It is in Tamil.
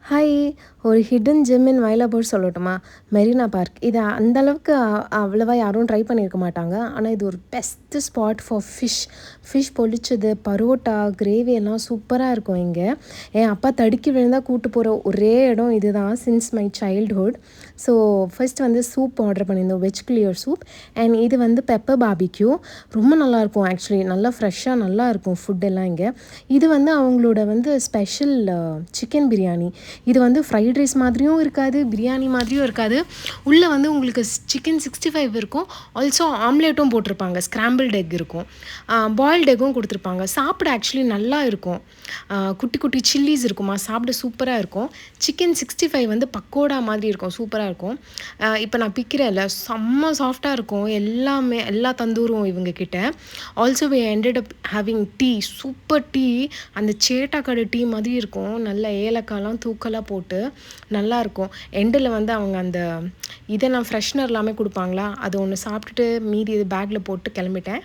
ஹாய்! ஒரு ஹிடன் ஜெம் இன் மயிலாப்பூர் சொல்லட்டுமா? மெரினா பார்க். இது அந்த அளவுக்கு அவ்வளவா யாரும் ட்ரை பண்ணியிருக்க மாட்டாங்க. ஆனா இது ஒரு பெஸ்ட் ஸ்பாட் ஃபார் ஃபிஷ் பொரிச்சது, பரோட்டா, கிரேவி எல்லாம் சூப்பரா இருக்கும் இங்க. என் அப்பா தடுக்கி விழுந்தா கூட்டு போற ஒரே இடம் இதுதான் since my childhood. So first வந்து சூப் ஆர்டர் பண்ணியிருந்தோம். Veg clear soup. அண்ட் இது வந்து பெப்பர் பார்பிக்யூ. ரொம்ப நல்லாயிருக்கும் ஆக்சுவலி. நல்லா ஃப்ரெஷ்ஷாக நல்லாயிருக்கும் ஃபுட் எல்லாம் இங்க. இது வந்து அவங்களோட வந்து ஸ்பெஷல் சிக்கன் பிரியாணி. இது வந்து ஃப்ரைட் ரைஸ் மாதிரியும் இருக்காது, பிரியாணி மாதிரியும் இருக்காது. உள்ளே வந்து உங்களுக்கு சிக்கன் 65 இருக்கும். ஆல்சோ ஆம்லேட்டும் போட்டிருப்பாங்க. ஸ்க்ராம்பிள்டு எக் இருக்கும். பாயில்டு எக்கும் கொடுத்துருப்பாங்க. சாப்பிட ஆக்சுவலி நல்லா இருக்கும். குட்டி குட்டி சில்லிஸ் இருக்குமா, சாப்பிட சூப்பராக இருக்கும். சிக்கன் 65 வந்து பக்கோடா மாதிரி இருக்கும், சூப்பராக இருக்கும். இப்போ நான் பிக்கிறேன்ல, செம்ம சாஃப்டாக இருக்கும். எல்லா தந்தூரும் இவங்கக்கிட்ட. Also we ended up having tea, super tea. அந்த சேட்டா கடை டீ மாதிரி இருக்கும். நல்ல ஏலக்காய்லாம் தூக்கலாக போட்டு நல்லாயிருக்கும். எண்டில் வந்து அவங்க அந்த இதெல்லாம் ஃப்ரெஷ்னர் எல்லாமே கொடுப்பாங்களா, அது ஒன்று சாப்பிட்டுட்டு மீதி இது பேக்கில் போட்டு கிளம்பிட்டேன்.